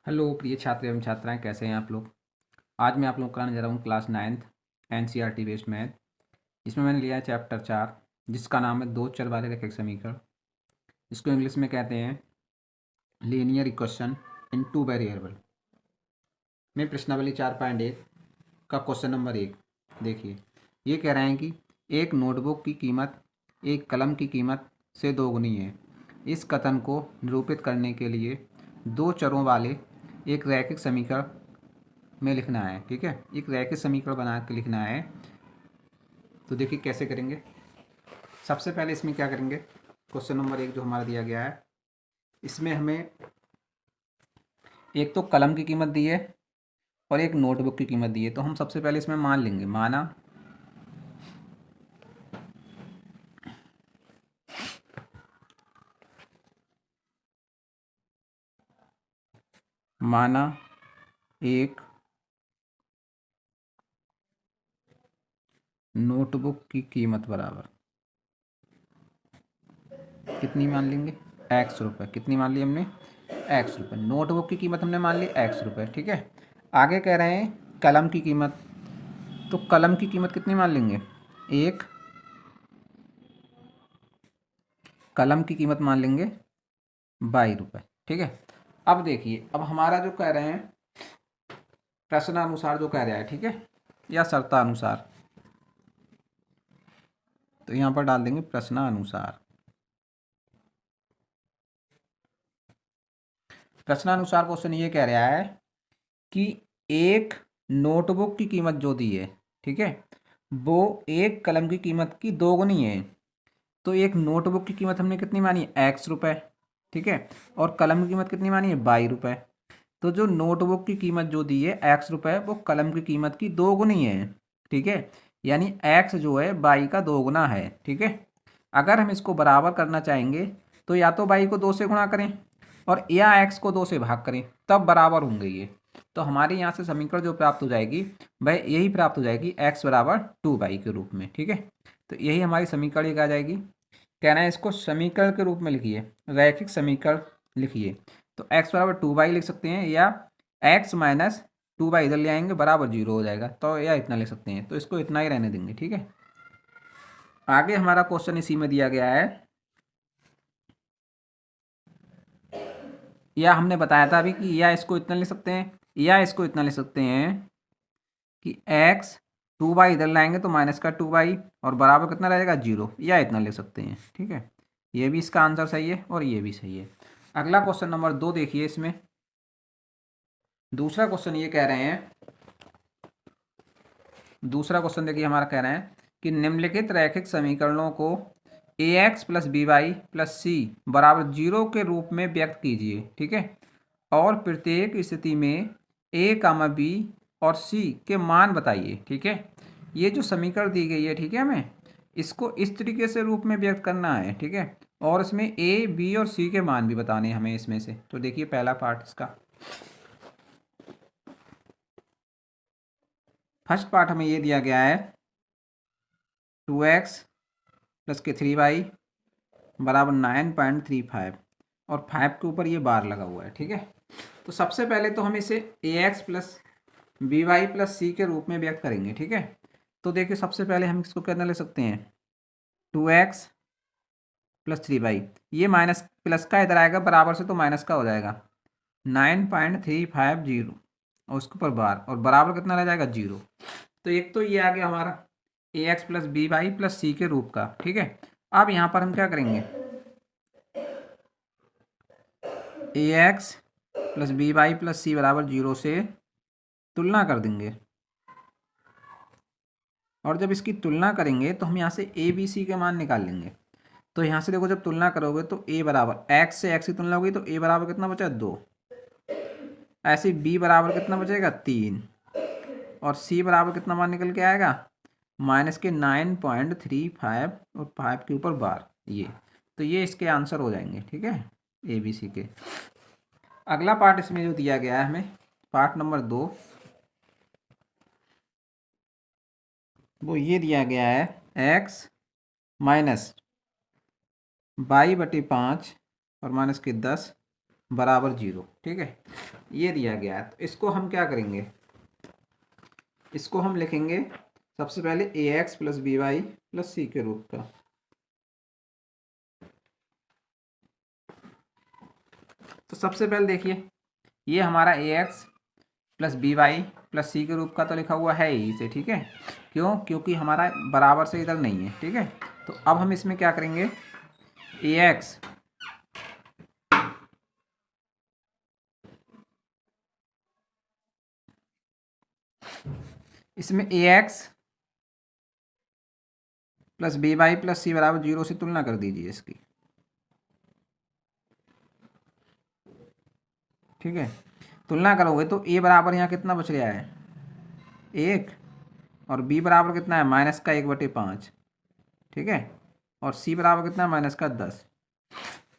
Hello प्रिय छात्र एवं छात्राएं, कैसे हैं आप लोग। आज मैं आप लोग को कराने जा रहा हूँ class 9th NCERT based math. इसमें मैंने लिया है चैप्टर 4, जिसका नाम है दो चर वाले रैखिक समीकरण। इसको इंग्लिश में कहते हैं linear equation in two variable. में प्रश्नावली 4.1 का क्वेश्चन नंबर 1 देखिए। ये कह रहे हैं कि एक नोटबुक की कीमत एक कलम की कीमत से दोगुनी है। इस कथन को निरूपित करने के लिए दो चरों वाले एक रैखिक समीकरण में लिखना है। ठीक है, एक रैखिक समीकरण बना के लिखना है। तो देखिए कैसे करेंगे। सबसे पहले इसमें क्या करेंगे, क्वेश्चन नंबर 1 जो हमारा दिया गया है, इसमें हमें एक तो कलम की कीमत दी है और एक नोटबुक की कीमत दी है। तो हम सबसे पहले इसमें मान लेंगे, माना एक नोटबुक की कीमत बराबर कितनी मान लेंगे, एक्स रुपये। कितनी मान ली हमने, एक्स रुपये। नोटबुक की कीमत हमने मान ली एक्स रुपये। ठीक है, आगे कह रहे हैं कलम की कीमत। तो कलम की कीमत कितनी मान लेंगे, एक कलम की कीमत मान लेंगे 22 रुपये। ठीक है, अब देखिए, अब हमारा जो कह रहे हैं प्रश्नानुसार जो कह रहा है, ठीक है, या शर्तानुसार, तो यहाँ पर डाल देंगे प्रश्नानुसार। प्रश्नानुसार क्वेश्चन ये कह रहा है कि एक नोटबुक की कीमत जो दी है, ठीक है, वो एक कलम की कीमत की दोगुनी है। तो एक नोटबुक की कीमत हमने कितनी मानी है, एक्स रुपये। ठीक है, और कलम की कीमत कितनी मानी है, 22 रुपये। तो जो नोटबुक की कीमत जो दी है एक्स रुपये, वो कलम की कीमत की दोगुनी है। ठीक है, यानी एक्स जो है 22 का दोगुना है। ठीक है, अगर हम इसको बराबर करना चाहेंगे तो या तो 22 को 2 से गुणा करें और या एक्स को 2 से भाग करें, तब बराबर होंगे ये। तो हमारे यहाँ से समीकरण जो प्राप्त हो जाएगी वह यही प्राप्त हो जाएगी, एक्स बराबर 2 के रूप में। ठीक है, तो यही हमारी समीकरण एक आ जाएगी। कहना है इसको समीकरण के रूप में लिखिए, रैखिक समीकरण लिखिए। तो x बराबर 2 लिख सकते हैं, या x माइनस 2 इधर ले आएंगे बराबर 0 हो जाएगा, तो या इतना लिख सकते हैं। तो इसको इतना ही रहने देंगे। ठीक है, आगे हमारा क्वेश्चन इसी में दिया गया है, या हमने बताया था अभी कि या इसको इतना लिख सकते हैं, या इसको इतना लिख सकते हैं कि x 2 इधर लाएंगे तो माइनस का 2 और बराबर कितना रहेगा 0, या इतना लिख सकते हैं। ठीक है, ये भी इसका आंसर सही है और ये भी सही है। अगला क्वेश्चन नंबर 2 देखिए। इसमें दूसरा क्वेश्चन ये कह रहे हैं, दूसरा क्वेश्चन देखिए हमारा कह रहे हैं कि निम्नलिखित रैखिक समीकरणों को a x plus b y plus c बराबर 0 के रूप में व्यक्त कीजिए। ठीक है, और प्रत्येक स्थिति में ए कामा बी और सी के मान बताइए। ठीक है, ये जो समीकरण दी गई है, ठीक है, हमें इसको इस तरीके से रूप में व्यक्त करना है। ठीक है, और इसमें ए बी और सी के मान भी बताने हैं हमें इसमें से। तो देखिए पहला पार्ट इसका, फर्स्ट पार्ट हमें ये दिया गया है 2x प्लस के 3y बराबर 9.35 और 5 के ऊपर ये बार लगा हुआ है। ठीक है, तो सबसे पहले तो हम इसे a x plus b y plus c के रूप में व्यक्त करेंगे। ठीक है, तो देखिए सबसे पहले हम इसको कितना ले सकते हैं, 2x प्लस 3y, ये माइनस प्लस का इधर आएगा बराबर से, तो माइनस का हो जाएगा 9.350 और उसके ऊपर बार, और बराबर कितना रह जाएगा 0। तो एक तो ये आ गया हमारा a x plus b y plus c के रूप का। ठीक है, अब यहाँ पर हम क्या करेंगे, a x plus b y plus c बराबर 0 से तुलना कर देंगे, और जब इसकी तुलना करेंगे तो हम यहाँ से ए बी सी के मान निकाल लेंगे। तो यहाँ से देखो, जब तुलना करोगे तो ए बराबर एक्स से एक्स की तुलना होगी, तो ए बराबर कितना बचा 2, ऐसे बी बराबर कितना बचेगा 3, और सी बराबर कितना मान निकल के आएगा माइनस के 9.35 और 5 के ऊपर बार, ये। तो ये इसके आंसर हो जाएंगे। ठीक है, ए बी सी के। अगला पार्ट इसमें जो दिया गया है हमें, पार्ट नंबर 2, वो ये दिया गया है x माइनस 22/5 और माइनस के 10 बराबर 0। ठीक है, ये दिया गया है। तो इसको हम क्या करेंगे, इसको हम लिखेंगे सबसे पहले a x plus b y plus c के रूप का। तो सबसे पहले देखिए, ये हमारा a x plus b y plus c के रूप का तो लिखा हुआ है ही इसे। ठीक है, क्यों, क्योंकि हमारा बराबर से इधर नहीं है। ठीक है, तो अब हम इसमें क्या करेंगे, ए एक्स इसमें a x plus b y plus c बराबर 0 से तुलना कर दीजिए इसकी। ठीक है, तुलना करोगे तो ए बराबर यहाँ कितना बच गया है, 1, और बी बराबर कितना है, -1/5। ठीक है, और सी बराबर कितना है, -10।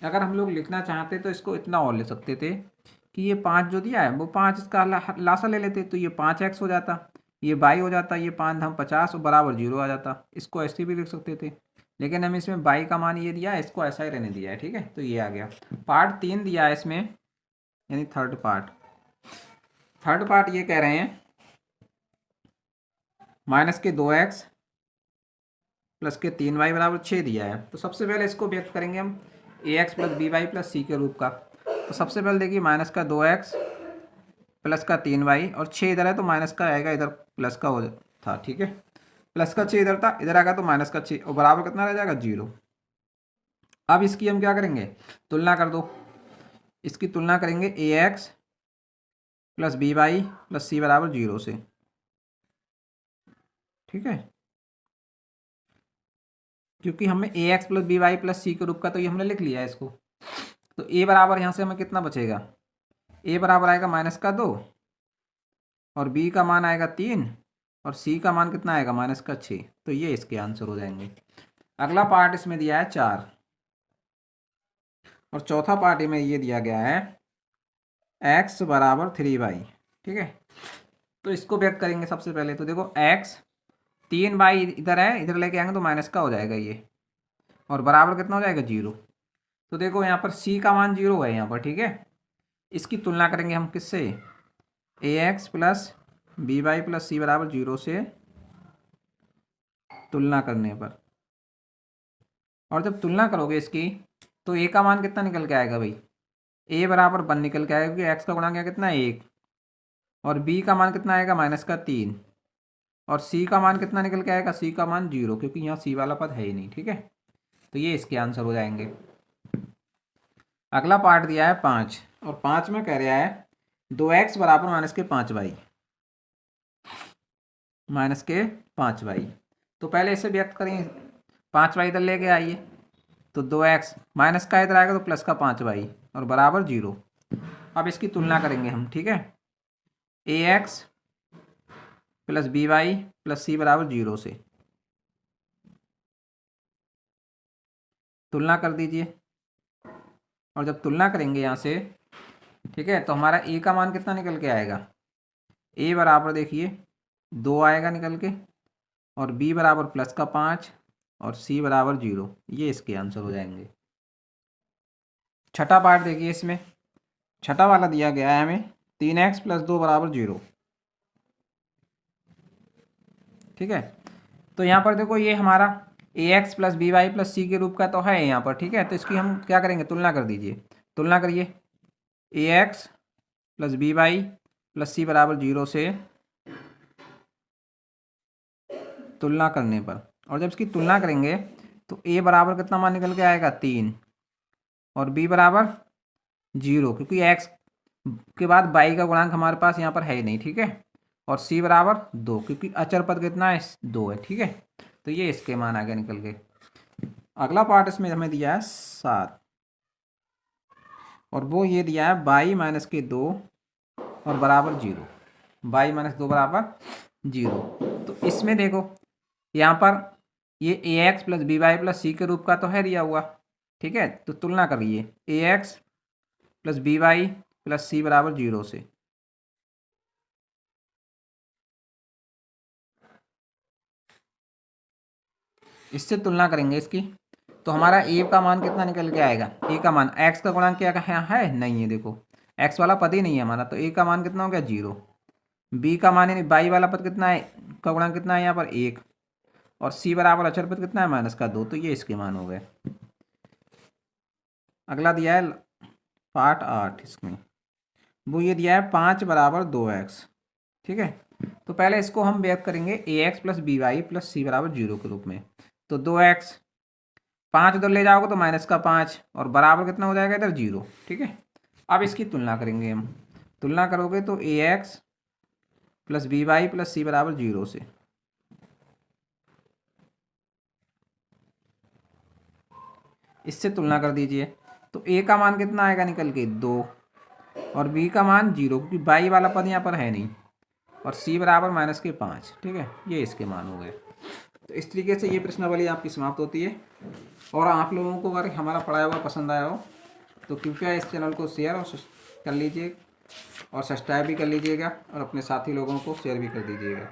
अगर हम लोग लिखना चाहते तो इसको इतना और ले सकते थे कि ये 5 जो दिया है वो 5 इसका लासा ले लेते, तो ये 5x हो जाता, ये बाई हो जाता, ये 5 हम 50 और बराबर 0 आ जाता। इसको ऐसे भी लिख सकते थे, लेकिन हम इसमें बाई का मान ये दिया है, इसको ऐसा ही रहने दिया है। ठीक है, तो ये आ गया। पार्ट 3 दिया है इसमें, यानी थर्ड पार्ट ये कह रहे हैं -2x प्लस के 3y बराबर 6 दिया है। तो सबसे पहले इसको व्यक्त करेंगे हम a x plus b y plus c के रूप का। तो सबसे पहले देखिए, -2x प्लस का 3y और 6 इधर है तो माइनस का आएगा, इधर प्लस का हो था। ठीक है, प्लस का 6 इधर था, इधर आएगा तो -6 और बराबर कितना रह जाएगा, 0। अब इसकी हम क्या करेंगे, तुलना कर दो। इसकी तुलना करेंगे a x plus b y plus c बराबर 0 से। ठीक है, क्योंकि हमें a x plus b y plus c के रूप का तो ये हमने लिख लिया है इसको। तो ए बराबर यहाँ से हमें कितना बचेगा, ए बराबर आएगा -2 और बी का मान आएगा 3 और सी का मान कितना आएगा, -6। तो ये इसके आंसर हो जाएंगे। अगला पार्ट इसमें दिया है 4 और चौथा पार्ट में ये दिया गया है x बराबर 3y। ठीक है, तो इसको व्यक्त करेंगे सबसे पहले। तो देखो x 3y इधर है, इधर लेके आएंगे तो माइनस का हो जाएगा ये, और बराबर कितना हो जाएगा, 0। तो देखो यहाँ पर c का मान 0 है यहाँ पर। ठीक है, इसकी तुलना करेंगे हम किससे, a x plus b y plus c बराबर 0 से तुलना करने पर। और जब तुलना करोगे इसकी तो ए का मान कितना निकल के आएगा भाई, ए बराबर 1 निकल के आएगा, क्योंकि एक्स का गुणा कितना है, 1, और बी का मान कितना आएगा, -3, और सी का मान कितना निकल के आएगा, सी का मान 0, क्योंकि यहाँ सी वाला पद है ही नहीं। ठीक है, तो ये इसके आंसर हो जाएंगे। अगला पार्ट दिया है 5 और 5 में कह रहा है 2x बराबर -5y -5y। तो पहले इसे व्यक्त करें, 5y इधर लेके आइए, तो 2x माइनस का इधर आएगा तो प्लस का 5y और बराबर 0। अब इसकी तुलना करेंगे हम। ठीक है, a x plus b y plus c बराबर 0 से तुलना कर दीजिए। और जब तुलना करेंगे यहाँ से, ठीक है, तो हमारा ए का मान कितना निकल के आएगा, ए बराबर देखिए 2 आएगा निकल के, और बी बराबर +5 और सी बराबर 0। ये इसके आंसर हो जाएंगे। छठा पार्ट देखिए, इसमें छठा वाला दिया गया है हमें 3x प्लस 2 बराबर 0। ठीक है, तो यहाँ पर देखो ये हमारा a x plus b y plus c के रूप का तो है यहाँ पर। ठीक है, तो इसकी हम क्या करेंगे, तुलना कर दीजिए। तुलना करिए, a x plus b y plus c बराबर 0 से तुलना करने पर। और जब इसकी तुलना करेंगे तो ए बराबर कितना मान निकल के आएगा, 3, और बी बराबर 0, क्योंकि एक्स के बाद बाई का गुणांक हमारे पास यहाँ पर है ही नहीं। ठीक है, और सी बराबर 2, क्योंकि अचर पद कितना है, 2 है। ठीक है, तो ये इसके मान आगे निकल गए। अगला पार्ट इसमें हमें दिया है 7 और वो ये दिया है y-2 और बराबर 0, y-2 बराबर 0। तो इसमें देखो यहाँ पर ये a x plus b y plus c के रूप का तो है दिया हुआ। ठीक है, तो तुलना करिए a x plus b y plus c बराबर 0 से। इससे तुलना करेंगे इसकी, तो हमारा ए का मान कितना निकल के आएगा, ए का मान, एक्स का गुणांक क्या है नहीं है, देखो एक्स वाला पद ही नहीं है हमारा, तो ए का मान कितना हो गया 0। बी का मान यानी बाई वाला पद कितना है, का गुणांक कितना है यहाँ पर 1, और सी बराबर अचर पद कितना है -2, तो ये इसके मान हो गए। अगला दिया है पार्ट 8, इसमें वो ये दिया है 5 बराबर 2x, ठीक है। तो पहले इसको हम व्यक्त करेंगे a x plus b y plus c बराबर 0 के रूप में। तो 2x, 5 उधर ले जाओगे तो -5 और बराबर कितना हो जाएगा इधर 0, ठीक है। अब इसकी तुलना करेंगे हम, तुलना करोगे तो a x plus b y plus c बराबर 0 से, इससे तुलना कर दीजिए। तो ए का मान कितना आएगा निकल के 2, और बी का मान 0, क्योंकि बाई वाला पद यहाँ पर है नहीं, और सी बराबर -5, ठीक है। ये इसके मान हो गए। तो इस तरीके से ये प्रश्नावली आपकी समाप्त होती है। और आप लोगों को अगर हमारा पढ़ाया हुआ पसंद आया हो तो कृपया इस चैनल को शेयर और कर लीजिए, और सब्सक्राइब भी कर लीजिएगा, और अपने साथी लोगों को शेयर भी कर दीजिएगा।